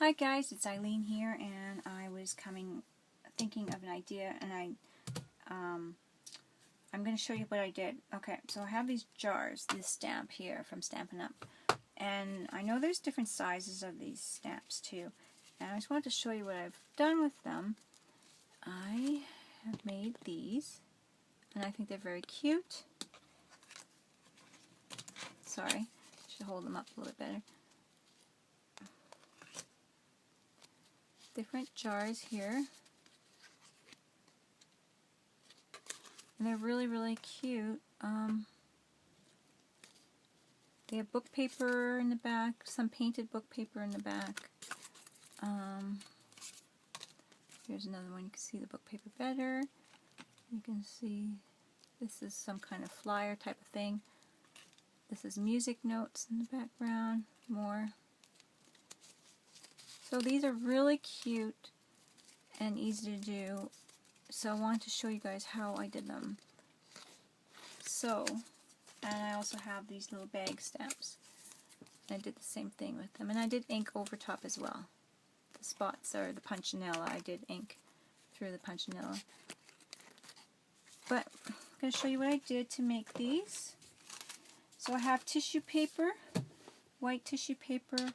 Hi guys, it's Eileen here, and I was thinking of an idea, and I'm going to show you what I did. Okay, so I have these jars, this stamp here from Stampin' Up, and I know there's different sizes of these stamps too, and I just wanted to show you what I've done with them. I have made these, and I think they're very cute. Sorry, should hold them up a little bit better. Different jars here, and they're really cute. They have book paper in the back, some painted book paper in the back. Here's another one. You can see the book paper better. You can see this is some kind of flyer type of thing. This is music notes in the background, more. So these are really cute and easy to do. So I wanted to show you guys how I did them. So, and I also have these little bag stamps. I did the same thing with them. And I did ink over top as well. The spots are the Punchinella. I did ink through the Punchinella. But I'm going to show you what I did to make these. So I have tissue paper, white tissue paper,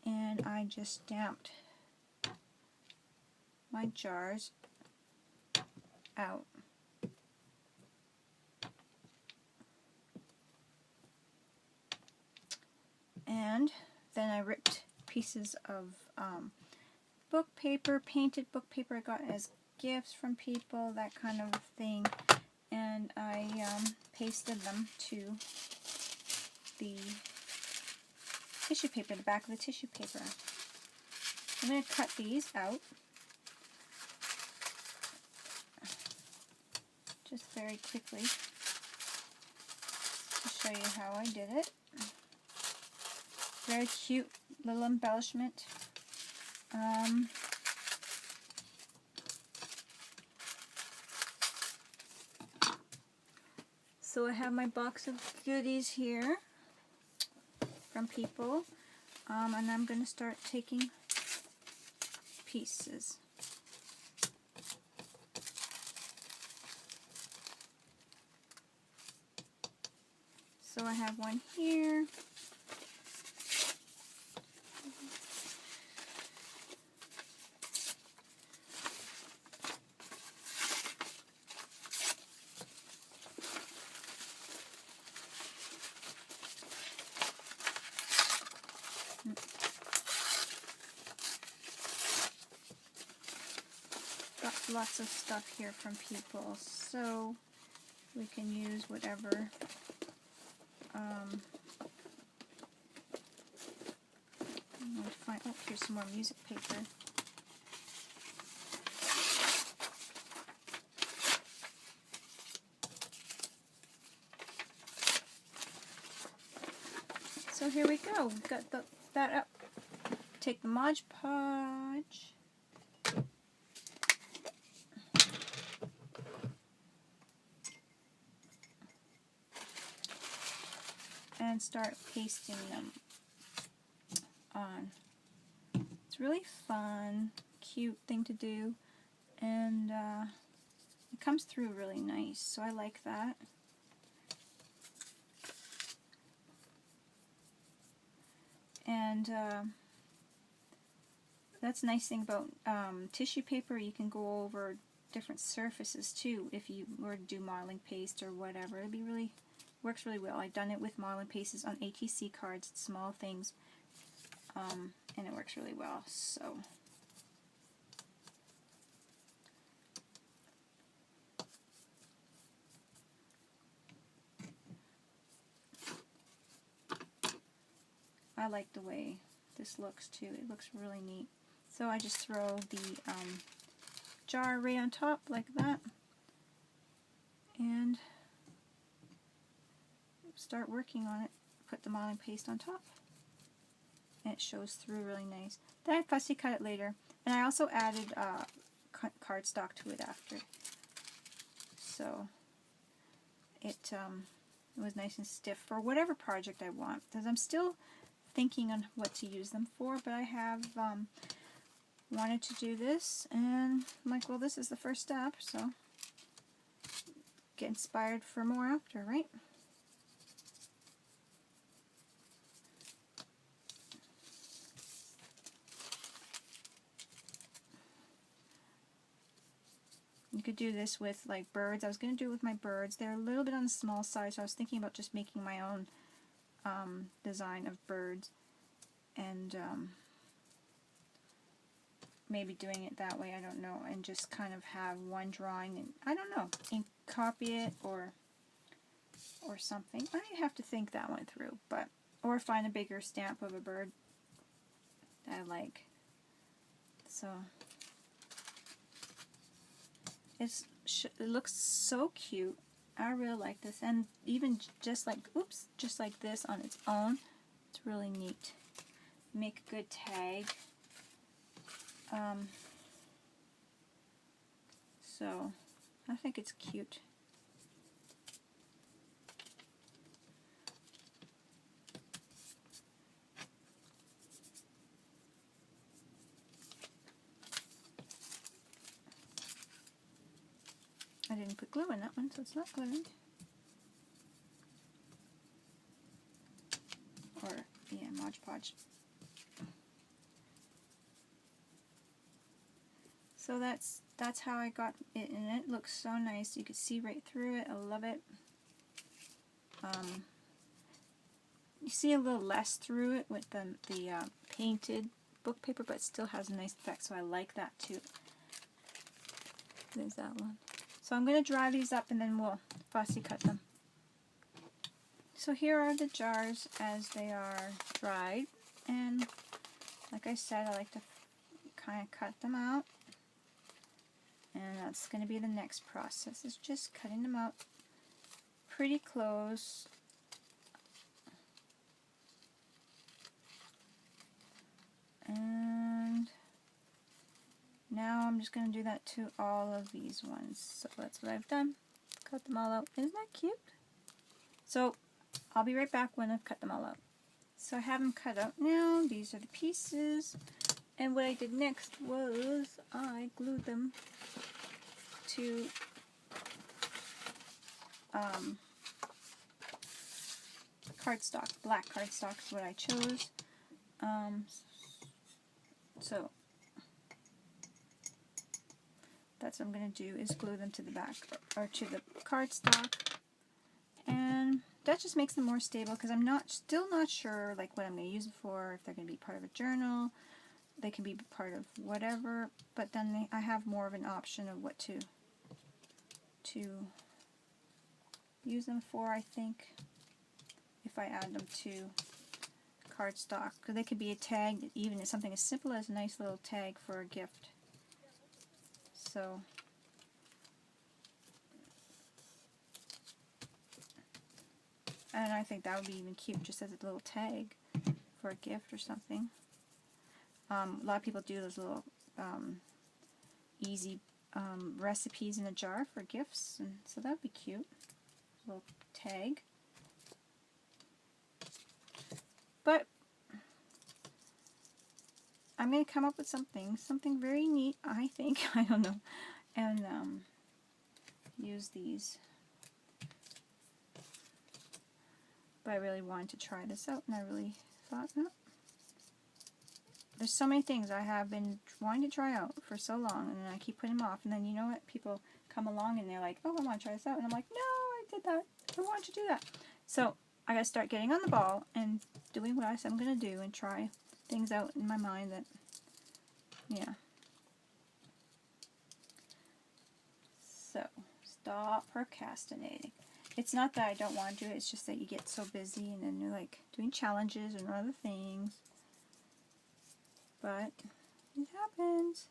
and I just stamped my jars out. And then I ripped pieces of book paper, painted book paper I got as gifts from people, that kind of thing, and I pasted them to the tissue paper, the back of the tissue paper. I'm going to cut these out just very quickly to show you how I did it. Very cute little embellishment. So I have my box of goodies here from people, and I'm going to start taking pieces. So I have one here. Got lots of stuff here from people, so we can use whatever. I'm going to find, oh, here's some more music paper. So here we go. We've got that up. Take the Mod Podge. And start pasting them on. It's really fun, cute thing to do, and it comes through really nice, so I like that. And that's a nice thing about tissue paper. You can go over different surfaces too if you were to do modeling paste or whatever. It'd be really, works really well. I've done it with modeling pastes on ATC cards, small things, and it works really well. So I like the way this looks too. It looks really neat. So I just throw the jar right on top like that and start working on it. Put the modeling paste on top and it shows through really nice. Then I fussy cut it later, and I also added cardstock to it after, so it was nice and stiff for whatever project I want, because I'm still thinking on what to use them for, but I have wanted to do this, and I'm like, well, this is the first step, so get inspired for more after, right? You could do this with like birds. I was going to do it with my birds. They're a little bit on the small side, so I was thinking about just making my own design of birds, and maybe doing it that way, I don't know, and just kind of have one drawing, and I don't know, and copy it or something. I have to think that one through, but or find a bigger stamp of a bird that I like. So it looks so cute. I really like this, and even just like just like this on its own, it's really neat. Make a good tag. So I think it's cute. I didn't put glue in that one, so it's not glued. Or, yeah, Mod Podge. So that's how I got it, and it looks so nice. You can see right through it. I love it. You see a little less through it with the painted book paper, but it still has a nice effect, so I like that too. There's that one. So I'm going to dry these up and then we'll fussy cut them. So here are the jars as they are dried, and like I said, I like to kind of cut them out, and that's going to be the next process, is just cutting them out pretty close. And now I'm just going to do that to all of these ones. So that's what I've done. Cut them all out. Isn't that cute? So I'll be right back when I've cut them all out. So I have them cut out now. These are the pieces. And what I did next was I glued them to cardstock. Black cardstock is what I chose. So that's what I'm going to do, is glue them to the back, or to the cardstock, and that just makes them more stable, because I'm still not sure like what I'm going to use them for, if they're going to be part of a journal. They can be part of whatever, but then I have more of an option of what to use them for, I think, if I add them to cardstock. Because they could be a tag, even something as simple as a nice little tag for a gift. So and I think that would be even cute, just as a little tag for a gift or something. A lot of people do those little easy recipes in a jar for gifts, and so that would be cute. A little tag. But I'm going to come up with something very neat, I think, I don't know, and use these. But I really wanted to try this out, and I really thought, no. There's so many things I have been wanting to try out for so long, and then I keep putting them off, and then you know what, people come along and they're like, oh, I want to try this out, and I'm like, no, I did that, I want to do that. So I got to start getting on the ball and doing what I said I'm going to do, and try things out in my mind that, yeah. So, stop procrastinating. It's not that I don't want to do it, it's just that you get so busy, and then you're like doing challenges and other things. But it happens.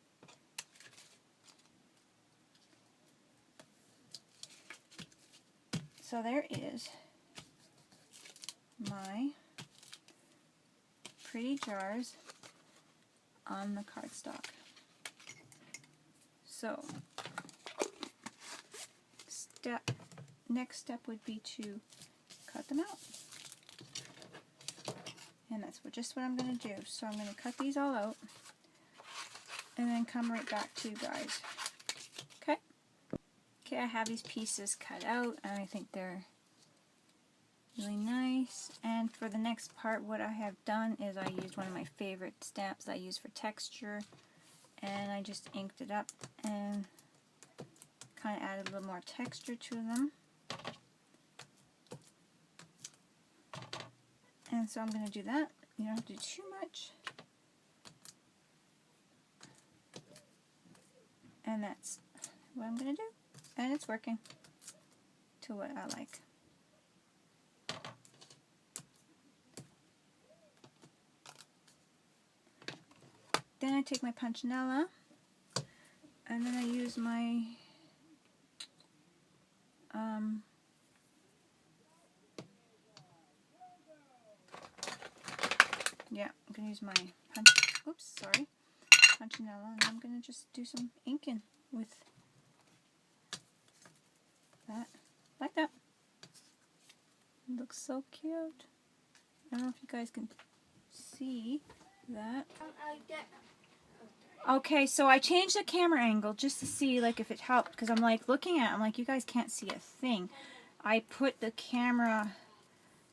So there is my pretty jars on the cardstock. So next step would be to cut them out. And that's just what I'm going to do. So I'm going to cut these all out and then come right back to you guys. Okay? Okay, I have these pieces cut out and I think they're really nice. And for the next part, what I have done is I used one of my favorite stamps I use for texture, and I just inked it up and kind of added a little more texture to them. And so I'm going to do that. You don't have to do too much. And that's what I'm going to do. And it's working to what I like. Then I take my Punchinella and then I use my I'm going to use my Punchinella, and I'm going to just do some inking with that, like that. It looks so cute. I don't know if you guys can see that. Okay, so I changed the camera angle just to see like if it helped, because I'm like looking at it, I'm like, you guys can't see a thing. I put the camera,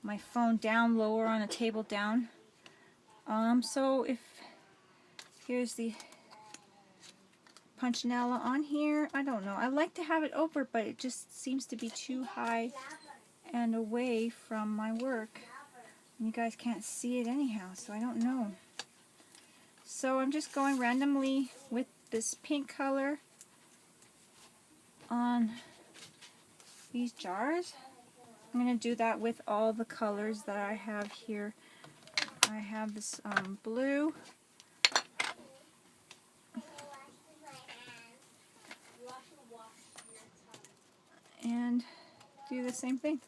my phone down lower on a table down. So if here's the Punchinella on here, I don't know. I like to have it over, but it just seems to be too high and away from my work. And you guys can't see it anyhow, so I don't know. So I'm just going randomly with this pink color on these jars. I'm going to do that with all the colors that I have here. I have this blue, and do the same thing.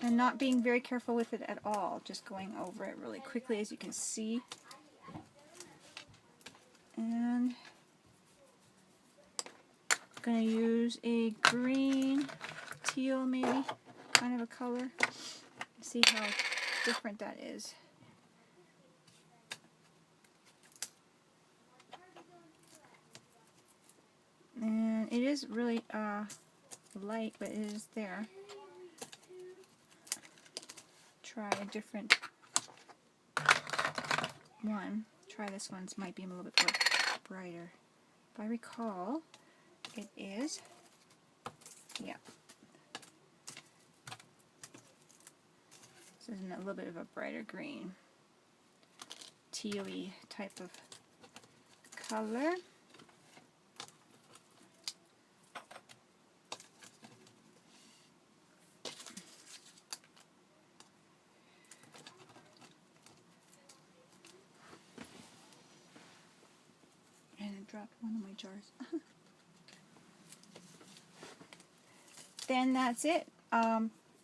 And not being very careful with it at all, just going over it really quickly, as you can see. And I'm going to use a green, teal maybe, kind of a color. See how different that is. And it is really light, but it is there. Try a different one. Try this one. This might be a little bit more brighter. If I recall, it is, yeah. This is a little bit of a brighter green, teal-y type of color. Dropped one of my jars. Then that's it.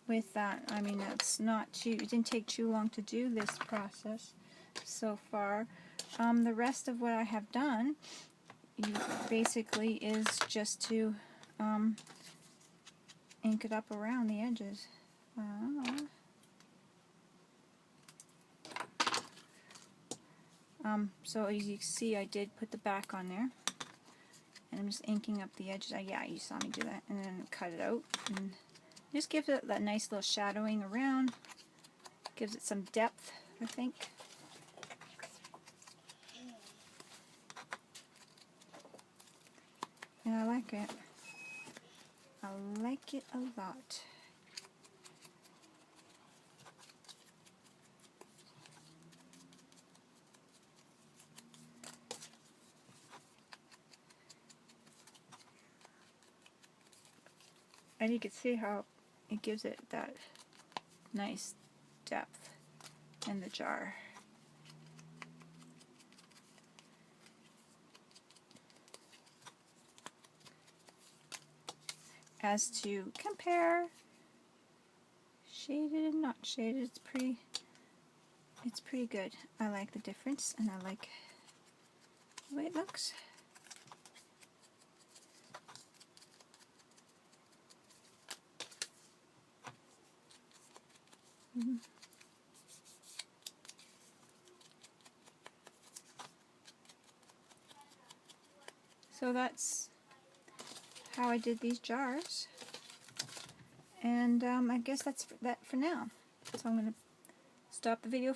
With that, I mean, that's not too, it didn't take too long to do this process so far. The rest of what I have done basically is just to ink it up around the edges. So as you can see, I did put the back on there, and I'm just inking up the edges. Yeah, you saw me do that, and then cut it out, and just gives it that nice little shadowing around. Gives it some depth, I think. And I like it. I like it a lot. And you can see how it gives it that nice depth in the jar. As to compare shaded and not shaded, it's pretty good. I like the difference, and I like the way it looks. So that's how I did these jars. And I guess that's that for now. So I'm going to stop the video